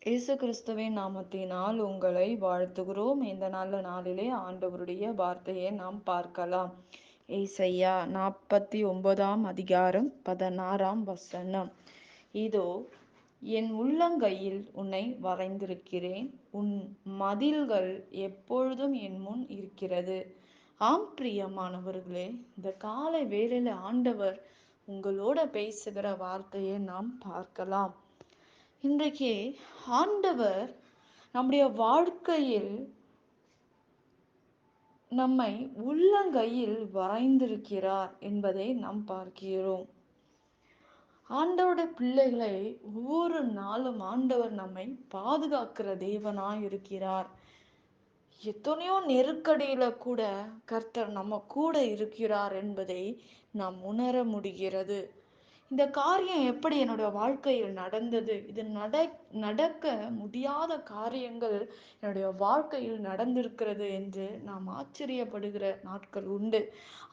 இயேசு கிறிஸ்துவின் நாமத்தினால் உங்களை வாழ்த்துகிறோம். இந்த நல்ல நாளிலே ஆண்டவருடைய வார்த்தையை நாம் பார்க்கலாம். ஏசாயா 49ஆம் அதிகாரம் 16ஆம் வசனம். இதோ என் உள்ளங்கையில் உன்னை வரைந்திருக்கிறேன், உன் மதில்கள் எப்பொழுதும் என் முன் இருக்கிறது. ஆம் பிரியமானவர்களே, இந்த காலை வேளையில ஆண்டவர் உங்களோட பேசுகிற வார்த்தையை நாம் பார்க்கலாம். இன்றைக்கு ஆண்டவர் நம்முடைய வாழ்க்கையில் நம்மை உள்ளங்கையில் வரைந்திருக்கிறார் என்பதை நாம் பார்க்கிறோம். ஆண்டவருடைய பிள்ளைகளை ஒவ்வொரு நாளும் ஆண்டவர் நம்மை பாதுகாக்கிற தேவனாய் இருக்கிறார். எத்தனையோ நெருக்கடியில கூட கர்த்தர் நம்ம கூட இருக்கிறார் என்பதை நாம் உணர முடிகிறது. இந்த காரியம் எப்படி என்னுடைய வாழ்க்கையில் நடந்தது? இது நடக்க முடியாத காரியங்கள் என்னுடைய வாழ்க்கையில் நடந்திருக்கிறது என்று நாம் ஆச்சரியப்படுகிற நாட்கள் உண்டு.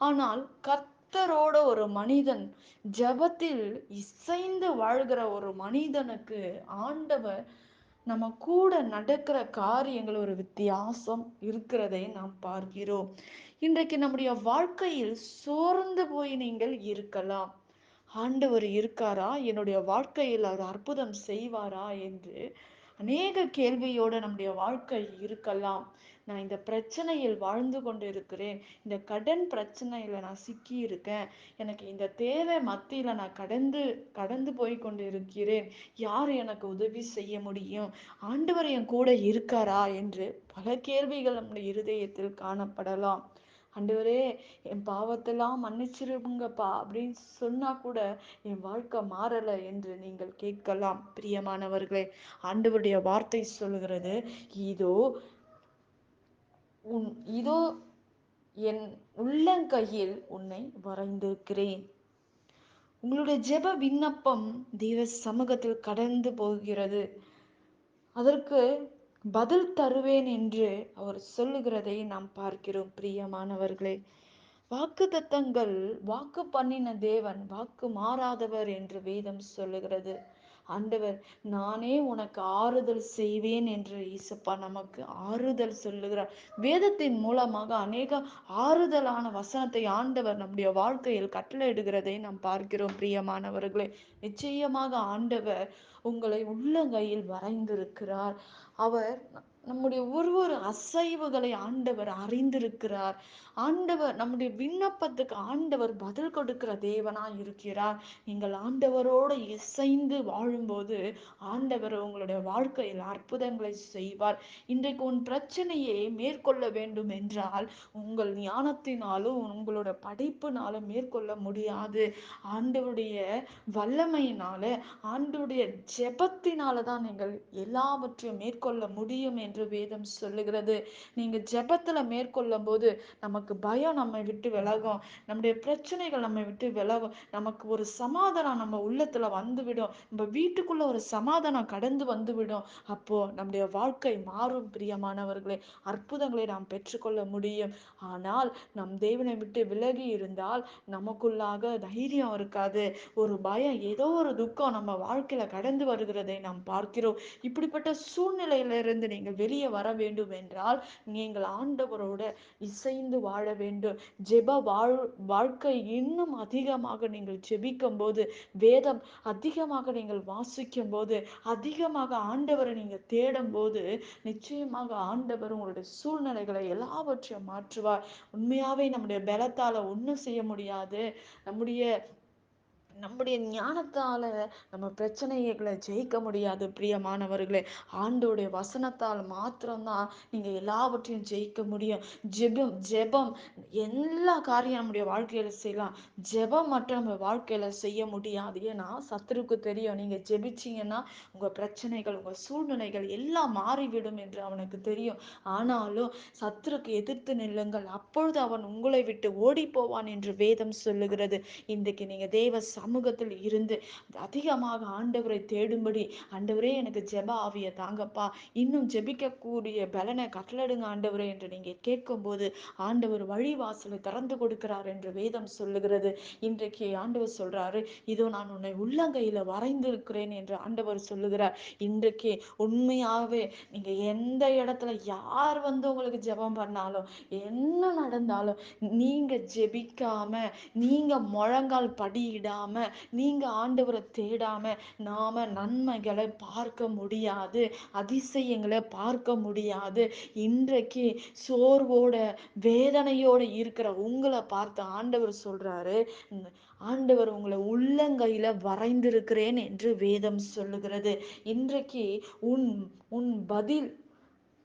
ஆனால் கர்த்தரோட ஒரு மனிதன் ஜெபத்தில் இசைந்து வாழ்கிற ஒரு மனிதனுக்கு ஆண்டவர் நம்ம கூட நடக்கிற காரியங்கள் ஒரு வித்தியாசம் இருக்கிறதை நாம் பார்க்கிறோம். இன்றைக்கு நம்முடைய வாழ்க்கையில் சோர்ந்து போய் நீங்கள் இருக்கலாம். ஆண்டவர் இருக்காரா, என்னுடைய வாழ்க்கையில் அவர் அற்புதம் செய்வாரா என்று அநேக கேள்வியோட நம்முடைய வாழ்க்கை இருக்கலாம். நான் இந்த பிரச்சனையில் வாழ்ந்து கொண்டு இருக்கிறேன், இந்த கடன் பிரச்சனையில நான் சிக்கி இருக்கேன், எனக்கு இந்த தேவை மத்தியில நான் கடந்து கடந்து போய் கொண்டு இருக்கிறேன், யார் எனக்கு உதவி செய்ய முடியும், ஆண்டவர் என் கூட இருக்காரா என்று பல கேள்விகள் நம்முடைய இருதயத்தில் காணப்படலாம். ஆண்டவரே, என் பாவத்தெல்லாம் மன்னிச்சிருங்கப்பா அப்படின்னு சொன்னா கூட என் வாழ்க்கை மாறல என்று நீங்கள் கேட்கலாம். பிரியமானவர்களே, ஆண்டவருடைய வார்த்தை சொல்லுகிறது, இதோ உன் இதோ என் உள்ளங்கையில் உன்னை வரைந்திருக்கிறேன். உங்களுடைய ஜெப விண்ணப்பம் தெய்வ சமூகத்தில் கடந்து போகிறது. அதற்கு பதில் தருவேன் என்று அவர் சொல்லுகிறதை நாம் பார்க்கிறோம். பிரியமானவர்களே, வாக்குத்தத்தங்கள் வாக்கு பண்ணின தேவன் வாக்கு மாறாதவர் என்று வேதம் சொல்லுகிறது. ஆண்டவர், நானே உனக்கு ஆறுதல் செய்வேன் என்று இயேசப்பா நமக்கு ஆறுதல் சொல்லுகிறார். வேதத்தின் மூலமாக அநேக ஆறுதலான வசனத்தை ஆண்டவர் நம்முடைய வாழ்க்கையில் கட்டளையிடுகிறதை நாம் பார்க்கிறோம். பிரியமானவர்களே, நிச்சயமாக ஆண்டவர் உங்களை உள்ளங்கையில் வரைந்திருக்கிறார். அவர் நம்முடைய ஒரு அசைவுகளை ஆண்டவர் அறிந்திருக்கிறார். ஆண்டவர் நம்முடைய விண்ணப்பத்துக்கு ஆண்டவர் பதில் கொடுக்கிற தேவனாய் இருக்கிறார். நீங்கள் ஆண்டவரோடு இசைந்து வாழும்போது ஆண்டவர் உங்களுடைய வாழ்க்கையில் அற்புதங்களை செய்வார். இன்றைக்கு உன் பிரச்சனையை மேற்கொள்ள வேண்டும் என்றால் உங்கள் ஞானத்தினாலும் உங்களோட படிப்புனாலும் மேற்கொள்ள முடியாது. ஆண்டவருடைய வல்லமையினால, ஆண்டவருடைய ஜெபத்தினால தான் நீங்கள் எல்லாவற்றையும் மேற்கொள்ள முடியும் என்று வேதம் சொல்லுகிறது. நீங்க ஜெபத்துல மேற்கொள்ளும் போது நமக்கு பயம் நம்மை விட்டு விலகும், நம்முடைய பிரச்சனைகள் நம்மை விட்டு விலகும், நமக்கு ஒரு சமாதானம் நம்ம உள்ளத்துல வந்துவிடும், நம்ம வீட்டுக்குள்ள ஒரு சமாதானம் கடந்து வந்துவிடும். அப்போ நம்முடைய வாழ்க்கை மாறும். பிரியமானவர்களே, அற்புதங்களை நாம் பெற்றுக்கொள்ள முடியும். ஆனால் நம் தேவனை விட்டு விலகி இருந்தால் நமக்குள்ளாக தைரியம் இருக்காது. ஒரு பயம், ஏதோ ஒரு துக்கம் நம்ம வாழ்க்கையில கடந்து வருகிறதை நாம் பார்க்கிறோம். இப்படிப்பட்ட சூழ்நிலையிலிருந்து நீங்கள் வெளியே வர வேண்டும் என்றால் நீங்கள் ஆண்டவரோட இசைந்து வாழ வேண்டும். வாழ்க்கை இன்னும் அதிகமாக நீங்கள் ஜெபிக்கும் போது, வேதம் அதிகமாக நீங்கள் வாசிக்கும் போது, அதிகமாக ஆண்டவரை நீங்க தேடும் போது, நிச்சயமாக ஆண்டவர் உங்களுடைய சூழ்நிலைகளை எல்லாவற்றையும் மாற்றுவார். உண்மையாவே நம்முடைய பலத்தால ஒண்ணும் செய்ய முடியாது. நம்முடைய நம்முடைய ஞானத்தால நம்ம பிரச்சனைகளை ஜெயிக்க முடியாது. பிரியமானவர்களே, ஆண்டோடைய வசனத்தால் மாத்திரம்தான் நீங்க எல்லாவற்றையும் ஜெயிக்க முடியும். ஜெபம் ஜெபம் எல்லா காரியம் நம்முடைய வாழ்க்கையில செய்யலாம். ஜெபம் மட்டும் நம்ம வாழ்க்கையில செய்ய முடியாது. ஏன்னா சத்துருக்கு தெரியும், நீங்க ஜெபிச்சீங்கன்னா உங்க பிரச்சனைகள், உங்க சூழ்நிலைகள் எல்லாம் மாறிவிடும் என்று அவனுக்கு தெரியும். ஆனாலும் சத்துருக்கு எதிர்த்து நில்லுங்கள், அப்பொழுது அவன் உங்களை விட்டு ஓடி போவான் என்று வேதம் சொல்லுகிறது. இன்றைக்கு நீங்க தேவ சமூகத்தில் இருந்து அதிகமாக ஆண்டவரை தேடும்படி, ஆண்டவரே எனக்கு ஜெப ஆவிய தாங்கப்பா, இன்னும் ஜெபிக்கக்கூடிய பலனை கட்டளையிடுங்க ஆண்டவரே என்று நீங்க கேட்கும்போது ஆண்டவர் வழிவாசலை திறந்து கொடுக்கிறார் என்று வேதம் சொல்லுகிறது. இன்றைக்கு ஆண்டவர் சொல்றாரு, இதோ நான் உன்னை உள்ளங்கையில வரைந்திருக்கிறேன் என்று ஆண்டவர் சொல்லுகிறார். இன்றைக்கு உண்மையாவே நீங்க எந்த இடத்துல யார் வந்து உங்களுக்கு ஜெபம் பண்ணாலும், என்ன நடந்தாலும், நீங்க ஜெபிக்காம, நீங்க முழங்கால் படியிடாம, நீங்க ஆண்டவரை தேடாம, நாம நன்மைகளை பார்க்க முடியாது, அதிசயங்களை பார்க்க முடியாது. இன்றைக்கு சோர்வோட, வேதனையோட இருக்கிற உங்களை பார்த்து ஆண்டவர் சொல்றாரு, ஆண்டவர் உங்களை உள்ளங்கையில வரைந்திருக்கிறேன் என்று வேதம் சொல்லுகிறது. இன்றைக்கு உன் உன்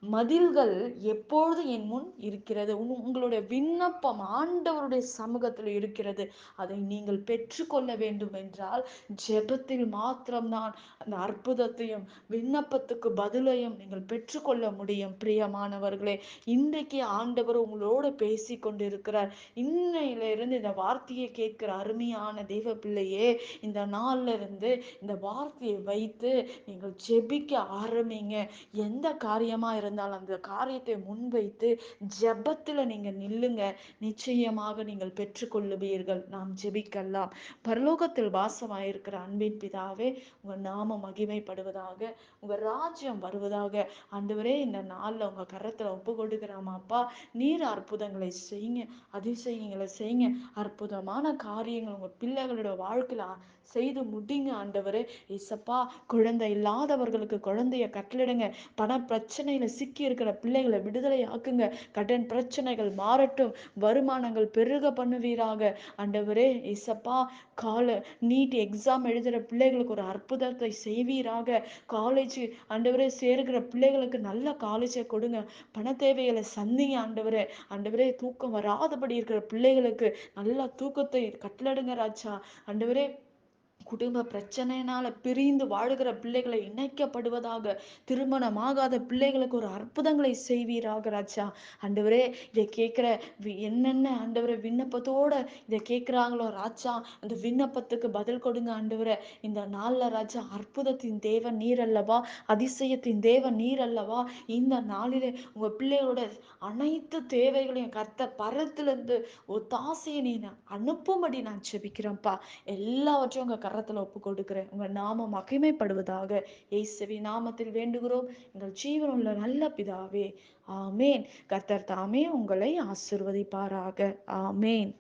மதில்கள் எப்பொழுது என் முன் இருக்கிறது. உங்களுடைய விண்ணப்பம் ஆண்டவருடைய சமூகத்தில் இருக்கிறது. அதை நீங்கள் பெற்றுக்கொள்ள வேண்டும் என்றால் ஜெபத்தில் மாத்திரம்தான் அந்த அற்புதத்தையும் விண்ணப்பத்துக்கு பதிலையும் நீங்கள் பெற்றுக்கொள்ள முடியும். பிரியமானவர்களே, இன்றைக்கு ஆண்டவர் உங்களோட பேசி கொண்டிருக்கிறார். இன்னையிலிருந்து இந்த வார்த்தையை கேட்கிற அருமையான தெய்வ பிள்ளையே, இந்த நாள்ல இருந்து இந்த வார்த்தையை வைத்து நீங்கள் ஜெபிக்க ஆரம்பிங்க. எந்த காரியமா இருந்தாலும் அந்த காரியத்தை முன்வைத்து ஜெபத்துல நீங்க நில்லுங்க. நிச்சயமாக நீங்கள் பெற்றுக்கொள்ளுவீர்கள். நாம் ஜெபிக்கலாம். பரலோகத்தில் வாசமாயிருக்கிற அன்பின் பிதாவே, உங்க நாமம் மகிமைப்படுவதாக, உங்க ராஜ்யம் வருவதாக. ஆண்டவரே, இந்த நாள்ல உங்க கரத்துல ஒப்பு கொடுக்கிறோமாப்பா. நீர் அற்புதங்களை செய்யுங்க, அதிசயங்களை செய்யுங்க. அற்புதமான காரியங்கள் உங்க பிள்ளைகளோட வாழ்க்கையில செய்து முடிங்க ஆண்டவரே. இசப்பா, குழந்தை இல்லாதவர்களுக்கு குழந்தைய கட்டளிடுங்க. பண பிரச்சனையில சிக்கி இருக்கிற பிள்ளைகளை விடுதலை ஆக்குங்க. கடன் பிரச்சனைகள் மாறட்டும், வருமானங்கள் பெருக பண்ணுவீராக. ஆண்டவரே இசப்பா, நீட் எக்ஸாம் எழுதுற பிள்ளைகளுக்கு ஒரு அற்புதத்தை செய்வீராக. காலேஜ் ஆண்டவரே சேருகிற பிள்ளைகளுக்கு நல்ல காலேஜை கொடுங்க. பண தேவைகளை சந்திங்க ஆண்டவரே. ஆண்டவரே, தூக்கம் வராதபடி இருக்கிற பிள்ளைகளுக்கு நல்ல தூக்கத்தை கட்டளடுங்க ராஜா. ஆண்டவரே, குடும்ப பிரச்சனையினால பிரிந்து வாழுகிற பிள்ளைகளை இணைக்கப்படுவதாக. திருமணமாகாத பிள்ளைகளுக்கு ஒரு அற்புதங்களை செய்வீராக ராஜா. ஆண்டவரே, இதை கேட்கிற என்னென்ன ஆண்டவரே விண்ணப்பத்தோட இதை கேட்கிறாங்களோ ராஜா, அந்த விண்ணப்பத்துக்கு பதில் கொடுங்க ஆண்டவரே. இந்த நாள்ல ராஜா, அற்புதத்தின் தேவன் நீர் அல்லவா, அதிசயத்தின் தேவன் நீர் அல்லவா. இந்த நாளிலே உங்க பிள்ளைகளோட அனைத்து தேவைகளையும் கர்த்தர் பரத்திலிருந்து ஒத்தாசையை நீ அனுப்பும்படி நான் ஜெபிக்கிறேன்ப்பா. எல்லாவற்றையும் உங்க கரத்துல ஒப்பு கொடுக்கிறேன். உங்க நாமம் மகிமைப்படுவதாக. இயேசுவின் நாமத்தில் வேண்டுகிறோம் எங்கள் ஜீவனுள்ள நல்ல பிதாவே. ஆமேன். கர்த்தர் தாமே உங்களை ஆசீர்வதிப்பாராக. ஆமேன்.